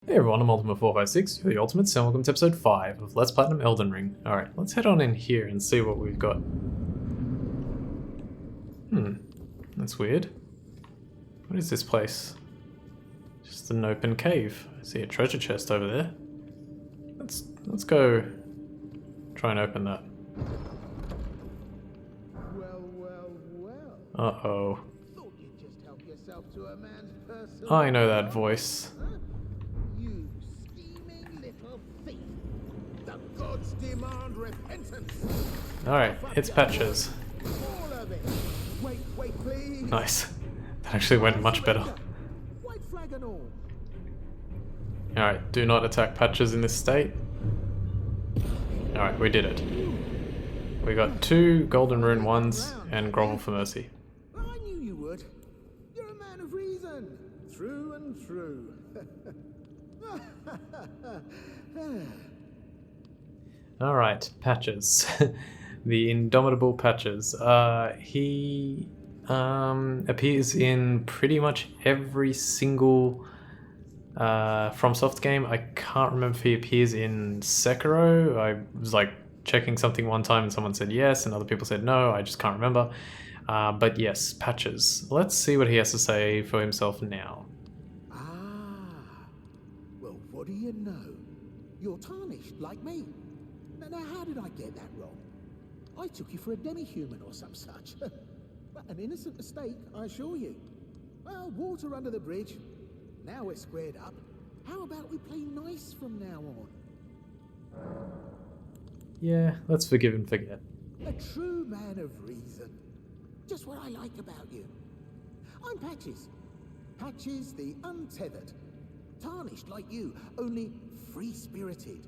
Hey everyone, I'm Ultimate456, you're the Ultimates, and welcome to episode 5 of Let's Platinum Elden Ring. Alright, let's head on in here and see what we've got. That's weird. What is this place? Just an open cave. I see a treasure chest over there. Let's go try and open that. Well. Uh-oh. Thought you'd just help yourself to a man's personal I know that voice. Huh? You scheming little thief. The gods demand repentance. Alright, it's Patches. All of it. Wait, please. Nice. That actually went much better. White flag and all. Alright, do not attack Patches in this state. Alright, we did it. We got 2 Golden Rune 1s and Grovel for Mercy. I knew you would. You're a man of reason. True and true. Alright, Patches. The indomitable Patches. He appears in pretty much every single FromSoft game. I can't remember if he appears in Sekiro. I was like checking something one time and someone said yes and other people said no. I just can't remember. But yes, Patches. Let's see what he has to say for himself now. Well, what do you know? You're tarnished like me. Now, how did I get that wrong? I took you for a demi-human or some such. But an innocent mistake, I assure you. Well, water under the bridge. Now we're squared up. How about we play nice from now on? Yeah, let's forgive and forget. A true man of reason. Just what I like about you. I'm Patches. Patches the Untethered. Tarnished like you, only free-spirited.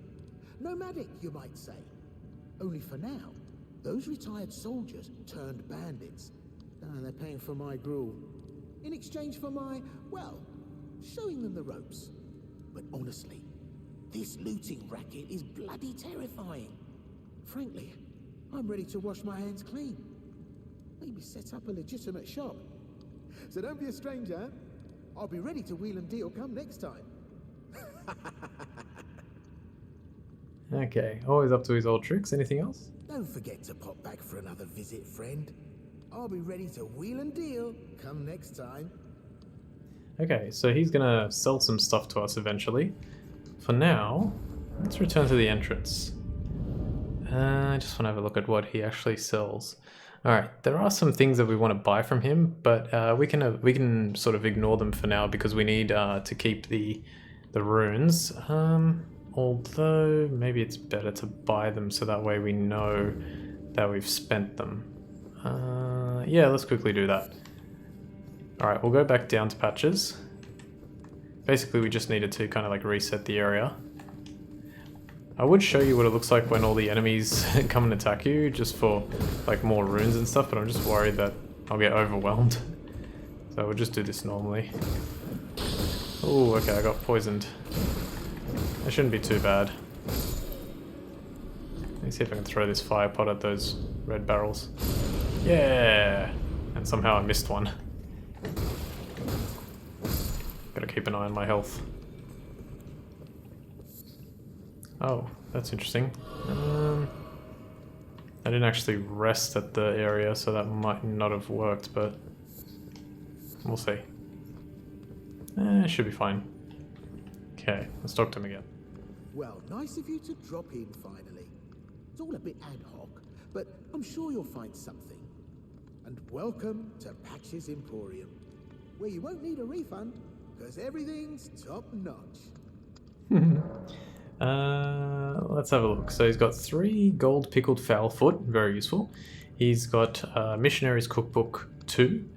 Nomadic, you might say. Only for now, those retired soldiers turned bandits. They're paying for my gruel. In exchange for my, well, showing them the ropes. But honestly, this looting racket is bloody terrifying. Frankly, I'm ready to wash my hands clean. Maybe set up a legitimate shop. So don't be a stranger. I'll be ready to wheel and deal come next time. Okay, always up to his old tricks. Anything else? Don't forget to pop back for another visit, friend. I'll be ready to wheel and deal come next time. Okay, so he's gonna sell some stuff to us eventually. For now, let's return to the entrance. I just want to have a look at what he actually sells. Alright, there are some things that we want to buy from him, but we can sort of ignore them for now because we need to keep the runes. Although maybe it's better to buy them so that way we know that we've spent them. Yeah, let's quickly do that. Alright, we'll go back down to Patches. Basically we just needed to kind of like reset the area. I would show you what it looks like when all the enemies come and attack you, just for like more runes and stuff, but I'm just worried that I'll get overwhelmed. So we'll just do this normally. Oh, okay, I got poisoned. That shouldn't be too bad. Let me see if I can throw this fire pot at those red barrels. Yeah! And somehow I missed one. Gotta keep an eye on my health. Oh, that's interesting. I didn't actually rest at the area, so that might not have worked, but we'll see. It should be fine. Okay, let's talk to him again. Well, nice of you to drop in finally. It's all a bit ad hoc, but I'm sure you'll find something. And welcome to Patches Emporium, where you won't need a refund, because everything's top notch. Let's have a look. So he's got 3 gold pickled fowl foot, very useful. He's got Missionary's Cookbook 2,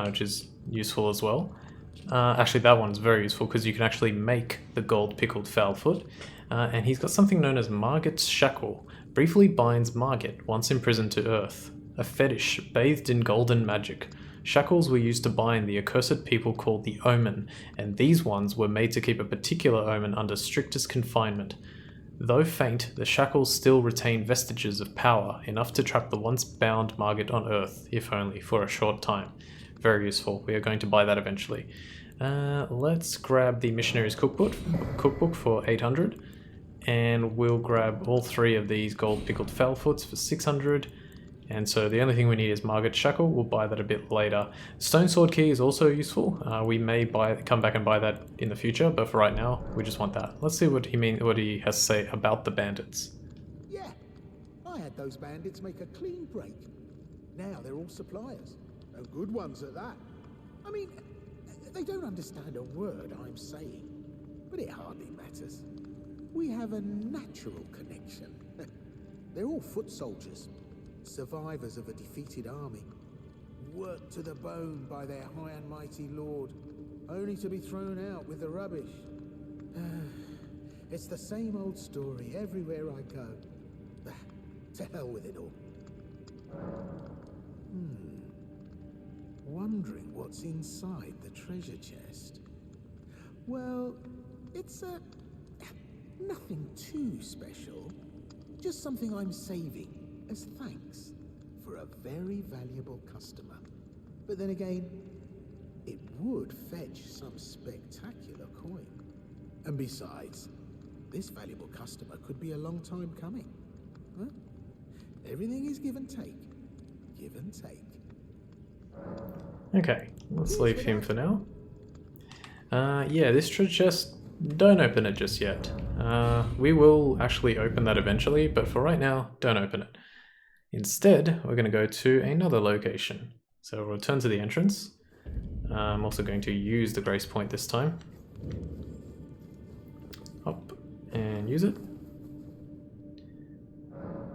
which is useful as well. Actually, that one's very useful because you can actually make the gold pickled fowl foot. And he's got something known as Margit's Shackle. Briefly binds Margit, once imprisoned to earth. A fetish bathed in golden magic. Shackles were used to bind the accursed people called the Omen, and these ones were made to keep a particular omen under strictest confinement. Though faint, the shackles still retain vestiges of power, enough to trap the once bound Margit on Earth, if only for a short time. Very useful. We are going to buy that eventually. Let's grab the missionary's cookbook for 800, and we'll grab all 3 of these gold pickled foulfoots for 600. And so the only thing we need is Margaret's Shackle. We'll buy that a bit later. Stone Sword Key is also useful. We may come back and buy that in the future, but for right now, we just want that. Let's see what he has to say about the bandits. Yeah, I had those bandits make a clean break. Now they're all suppliers, and good ones at that. I mean, they don't understand a word I'm saying, but it hardly matters. We have a natural connection. They're all foot soldiers. Survivors of a defeated army, worked to the bone by their high and mighty lord, only to be thrown out with the rubbish. It's the same old story everywhere I go. To hell with it all. Wondering what's inside the treasure chest. Well, it's nothing too special. Just something I'm saving as thanks for a very valuable customer. But then again, it would fetch some spectacular coin. And besides, this valuable customer could be a long time coming. Huh? Everything is give and take. Give and take. Okay, let's leave him for now. Yeah, this treasure chest, don't open it just yet. We will actually open that eventually, but for right now, don't open it. Instead, we're going to go to another location. So we'll return to the entrance. I'm also going to use the grace point this time. Up and use it.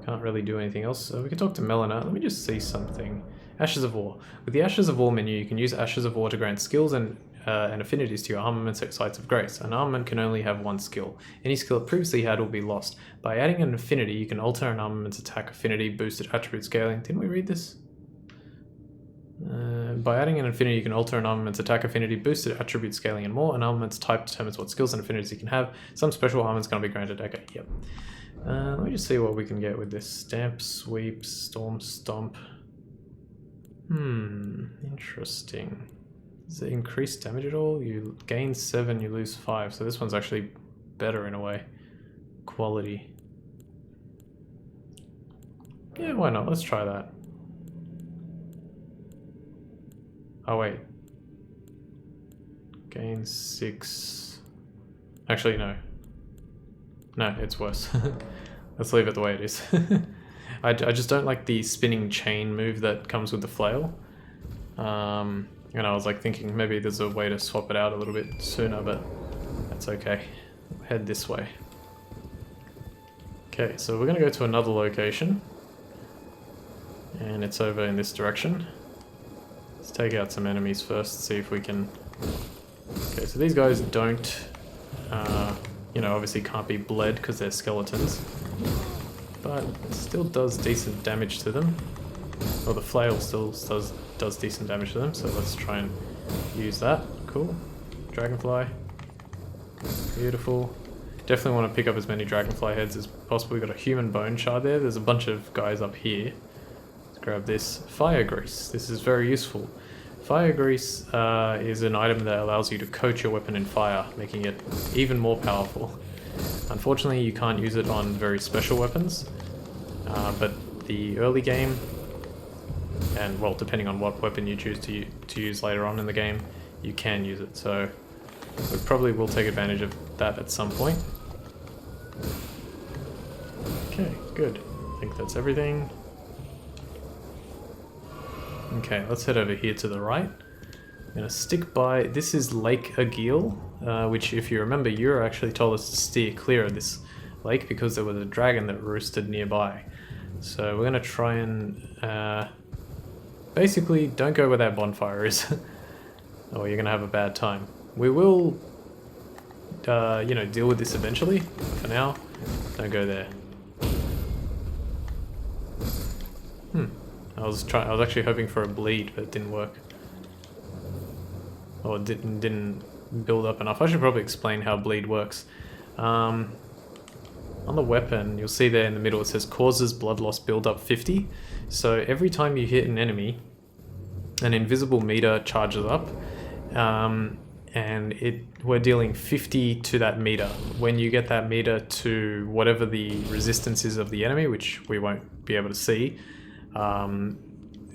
Can't really do anything else. So we can talk to Melina. Let me just see something. Ashes of War. With the Ashes of War menu, you can use Ashes of War to grant skills and affinities to your armaments at sites of grace. An armament can only have 1 skill. Any skill it previously had will be lost. By adding an affinity, you can alter an armament's attack affinity, boosted attribute scaling. Didn't we read this? By adding an affinity, you can alter an armament's attack affinity, boosted attribute scaling, and more. An armament's type determines what skills and affinities you can have. Some special armaments can be granted. Okay, yep. Let me just see what we can get with this. Stamp, Sweep, Storm, Stomp. Interesting. Does it increase damage at all? You gain 7, you lose 5. So this one's actually better in a way. Quality. Yeah, why not? Let's try that. Oh wait. Gain 6. Actually, no. No, it's worse. Let's leave it the way it is. I just don't like the spinning chain move that comes with the flail. And I was like thinking maybe there's a way to swap it out a little bit sooner, but that's okay. Head this way. Okay, so we're going to go to another location. And it's over in this direction. Let's take out some enemies first, see if we can... Okay, so these guys don't, you know, obviously can't be bled because they're skeletons. But it still does decent damage to them. Or the flail still does decent damage to them, so let's try and use that. Cool. Dragonfly. Beautiful. Definitely want to pick up as many dragonfly heads as possible. We've got a human bone shard there. There's a bunch of guys up here. Let's grab this. Fire grease. This is very useful. Fire grease is an item that allows you to coat your weapon in fire, making it even more powerful. Unfortunately, you can't use it on very special weapons, but the early game, and well, depending on what weapon you choose to use later on in the game, you can use it. So we probably will take advantage of that at some point. Okay, good. I think that's everything. Okay, let's head over here to the right. I'm going to stick by... This is Lake Agil, which, if you remember, Yura actually told us to steer clear of this lake because there was a dragon that roosted nearby. So we're going to try and... basically, don't go where that bonfire is, or you're going to have a bad time. We will, you know, deal with this eventually. For now, don't go there. I was actually hoping for a bleed, but it didn't work. Or didn't build up enough. I should probably explain how bleed works. On the weapon, you'll see there in the middle it says causes blood loss build up 50. So every time you hit an enemy, an invisible meter charges up, and and we're dealing 50 to that meter. When you get that meter to whatever the resistance is of the enemy, which we won't be able to see, and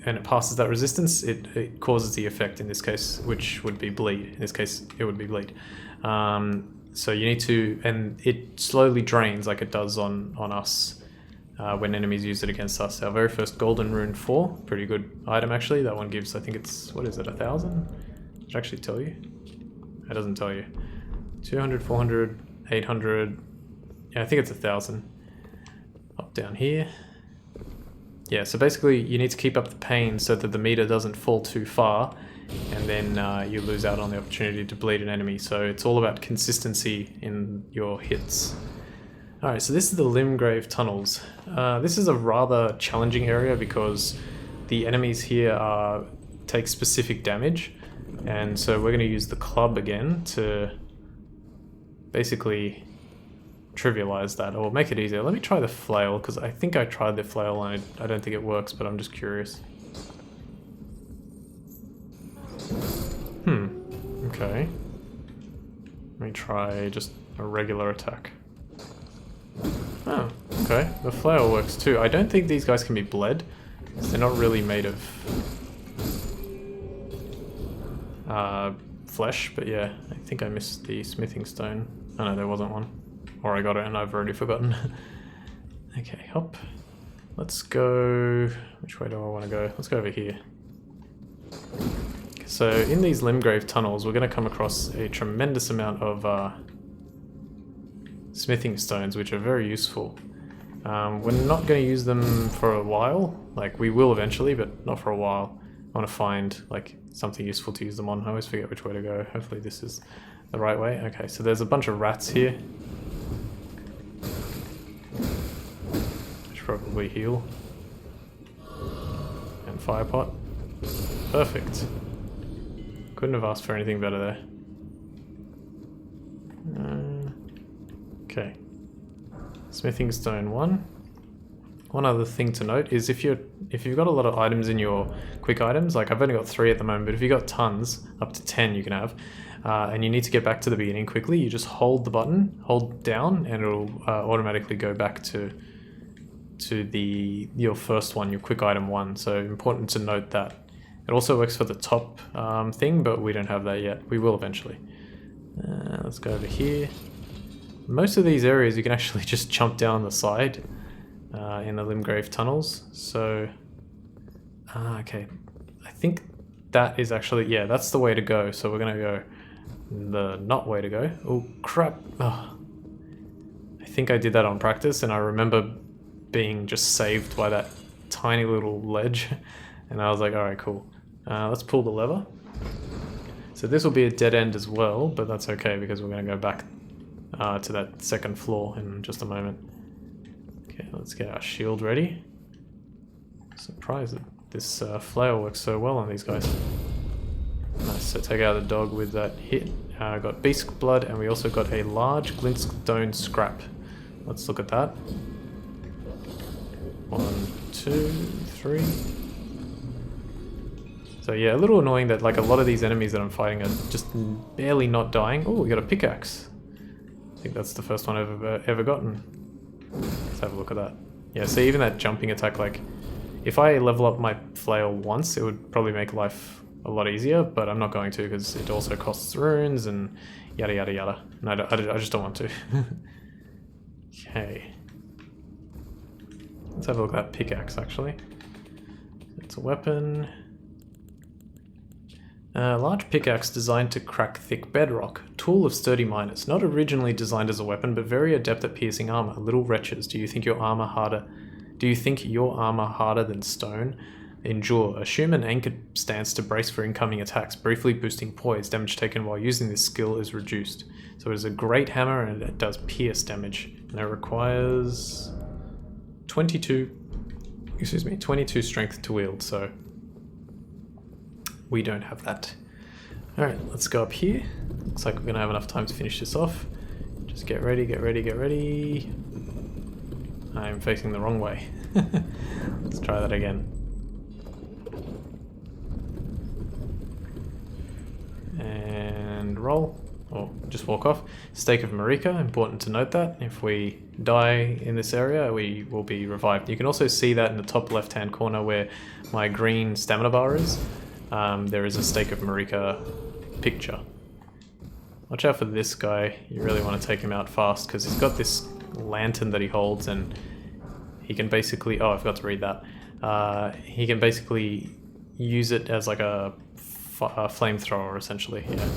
it passes that resistance, it causes the effect in this case, which would be bleed. In this case, it would be bleed. So you need to, and it slowly drains like it does on us when enemies use it against us. Our very first golden rune 4, pretty good item actually. That one gives, I think it's, what is it, 1,000? Did it actually tell you? It doesn't tell you. 200, 400, 800. Yeah, I think it's 1,000. Up down here. Yeah, so basically you need to keep up the pain so that the meter doesn't fall too far, and then you lose out on the opportunity to bleed an enemy. So it's all about consistency in your hits. Alright, so this is the Limgrave Tunnels. This is a rather challenging area because the enemies here take specific damage. And so we're going to use the club again to basically trivialize that, or make it easier. Let me try the flail, because I think I tried the flail and I don't think it works, but I'm just curious. Okay. Let me try just a regular attack. Oh, okay. The flail works too. I don't think these guys can be bled, because they're not really made of flesh, but yeah, I think I missed the smithing stone. Oh no, there wasn't one. Or I got it and I've already forgotten. Okay, hop. Let's go... Which way do I want to go? Let's go over here. So in these Limgrave tunnels, we're going to come across a tremendous amount of smithing stones, which are very useful. We're not going to use them for a while. Like, we will eventually, but not for a while. I want to find, like, something useful to use them on. I always forget which way to go. Hopefully this is the right way. Okay, so there's a bunch of rats here. Should probably heal. And fire pot. Perfect. Couldn't have asked for anything better there. Okay. Smithing stone 1. One other thing to note is if you've got a lot of items in your quick items, like I've only got 3 at the moment, but if you've got tons, up to 10 you can have, and you need to get back to the beginning quickly, you just hold the button, hold down, and it'll automatically go back to your first one, your quick item 1. So important to note that. It also works for the top thing, but we don't have that yet. We will eventually. Let's go over here. Most of these areas you can actually just jump down the side. In the Limgrave tunnels, so okay, I think that is actually, yeah, that's the way to go. So we're gonna go the not way to go. Oh crap. Oh. I think I did that on practice, and I remember being just saved by that tiny little ledge, and I was like, alright, cool. Let's pull the lever. So this will be a dead end as well, but that's okay because we're gonna go back to that second floor in just a moment. Okay, let's get our shield ready. Surprised that this flail works so well on these guys. Nice, so take out the dog with that hit. Got beast blood, and we also got a large glintstone scrap. Let's look at that. 1, 2, 3. So yeah, a little annoying that like a lot of these enemies that I'm fighting are just barely not dying. Oh, we got a pickaxe. I think that's the first one I've ever gotten. Let's have a look at that. Yeah, so even that jumping attack, like, if I level up my flail once, it would probably make life a lot easier, but I'm not going to because it also costs runes and yada yada yada. And I just don't want to. Okay. Let's have a look at that pickaxe, actually. It's a weapon. Large pickaxe designed to crack thick bedrock. Tool of sturdy miners. Not originally designed as a weapon, but very adept at piercing armor. Little wretches, do you think your armor harder? Do you think your armor harder than stone? Endure. Assume an anchored stance to brace for incoming attacks, briefly boosting poise. Damage taken while using this skill is reduced. So it is a great hammer and it does pierce damage. And it requires 22 strength to wield, so we don't have that. Alright, let's go up here. Looks like we're going to have enough time to finish this off. Just get ready, get ready, get ready. I'm facing the wrong way. Let's try that again. And and roll, or just walk off. Stake of Marika, important to note that. If we die in this area, we will be revived. You can also see that in the top left-hand corner where my green stamina bar is. There is a Stake of Marika picture. Watch out for this guy. You really want to take him out fast because he's got this lantern that he holds and he can basically... Oh, I forgot to read that. He can basically use it as like a flamethrower, essentially. Yeah.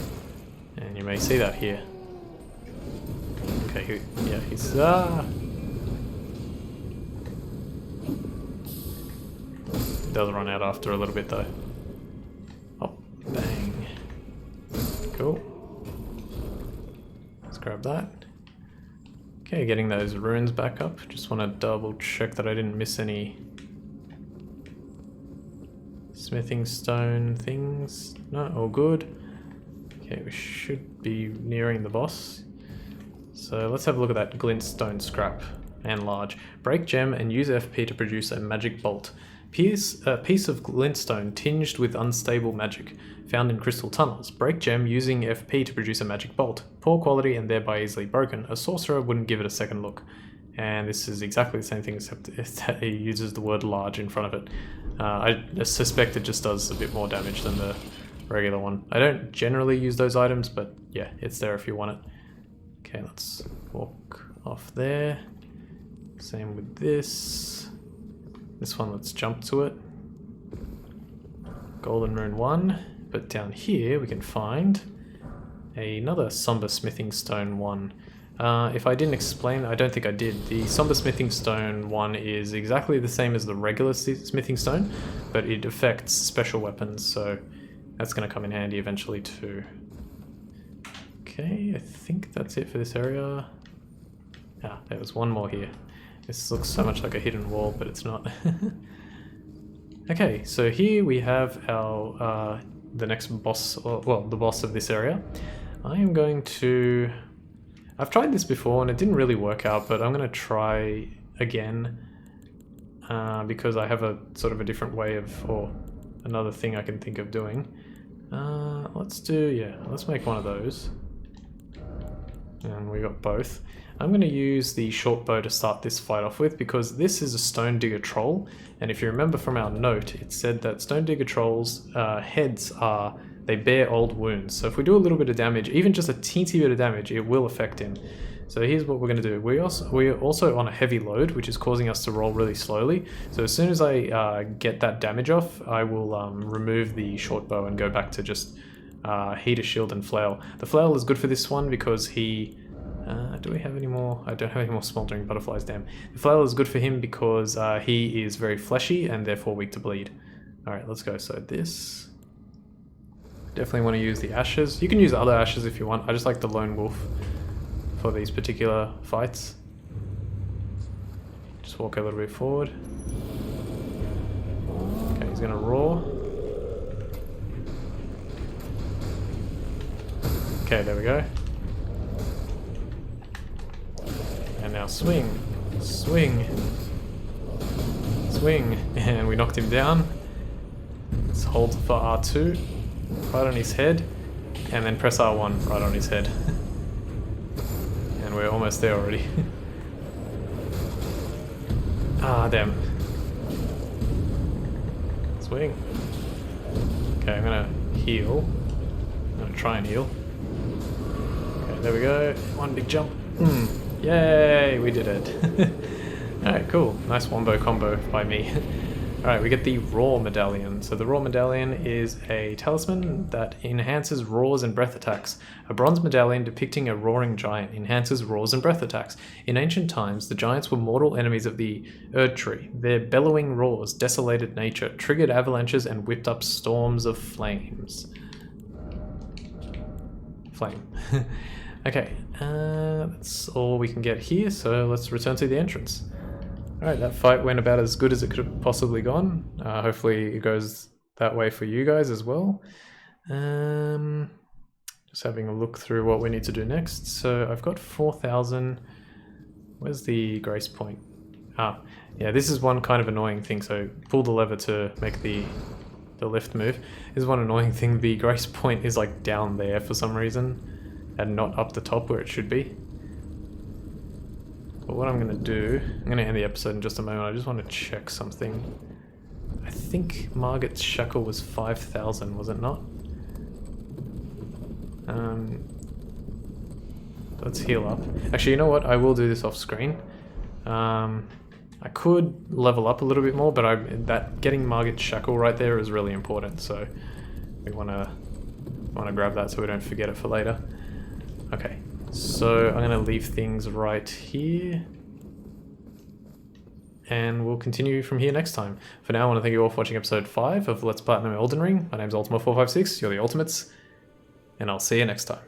And you may see that here. Okay, yeah, he's... Does run out after a little bit though. Oh, bang. Cool. Let's grab that. Okay, getting those runes back up. Just want to double check that I didn't miss any smithing stone things. No, all good. Okay, we should be nearing the boss. So let's have a look at that glintstone scrap and large. Break gem and use FP to produce a magic bolt. A piece of glintstone tinged with unstable magic, found in crystal tunnels. Break gem using FP to produce a magic bolt. Poor quality and thereby easily broken. A sorcerer wouldn't give it a second look. And this is exactly the same thing except it uses the word large in front of it. I suspect it just does a bit more damage than the regular one. I don't generally use those items, but yeah, it's there if you want it. Okay, let's walk off there. Same with this. This one, let's jump to it. Golden Rune 1. But down here we can find another Somber Smithing Stone 1. If I didn't explain, I don't think I did. The Somber Smithing Stone 1 is exactly the same as the regular Smithing Stone, but it affects special weapons, so that's going to come in handy eventually too. Okay, I think that's it for this area. Ah, there was one more here. This looks so much like a hidden wall, but it's not. Okay, so here we have our the next boss, or, well, the boss of this area. I am going to... I've tried this before and it didn't really work out, but I'm going to try again because I have a sort of a different way of, or another thing I can think of doing. Let's do, yeah, let's make one of those. And we got both. I'm going to use the short bow to start this fight off with because this is a Stone Digger troll, and if you remember from our note, it said that Stone Digger trolls' heads are, they bear old wounds. So if we do a little bit of damage, even just a teensy bit of damage, it will affect him. So here's what we're going to do. We're also on a heavy load, which is causing us to roll really slowly. So as soon as I get that damage off, I will remove the short bow and go back to just heater, shield, and flail. The flail is good for this one because he... do we have any more? I don't have any more smoldering butterflies, damn. The flail is good for him because he is very fleshy and therefore weak to bleed. Alright, let's go. So this... Definitely want to use the ashes. You can use other ashes if you want. I just like the lone wolf for these particular fights. Just walk a little bit forward. Okay, he's gonna roar. Okay, there we go. And now swing, swing, swing, and we knocked him down. Let's hold for R2, right on his head, and then press R1 right on his head. And we're almost there already. Ah, damn. Swing. Okay, I'm gonna heal. I'm gonna try and heal. Okay, there we go. One big jump. Yay, we did it. Alright, cool. Nice wombo combo by me. Alright, we get the Roar Medallion. So the Roar Medallion is a talisman that enhances roars and breath attacks. A bronze medallion depicting a roaring giant enhances roars and breath attacks. In ancient times, the giants were mortal enemies of the Erd Tree. Their bellowing roars desolated nature, triggered avalanches, and whipped up storms of flames. Flame. Okay, that's all we can get here, so let's return to the entrance. Alright, that fight went about as good as it could have possibly gone. Hopefully it goes that way for you guys as well. Just having a look through what we need to do next. So I've got 4,000. Where's the grace point? Ah, yeah, this is one kind of annoying thing. So pull the lever to make the the lift move. Is one annoying thing, the grace point is like down there for some reason and not up the top where it should be. But what I'm going to do, I'm going to end the episode in just a moment. I just want to check something. I think Margit's shackle was 5,000, was it not? Let's heal up. Actually, you know what? I will do this off screen. I could level up a little bit more, but that getting Margit's shackle right there is really important. So we want to grab that so we don't forget it for later. Okay, so I'm going to leave things right here. And we'll continue from here next time. For now, I want to thank you all for watching episode 5 of Let's Platinum Elden Ring. My name's Ultima456, you're the Ultimates, and I'll see you next time.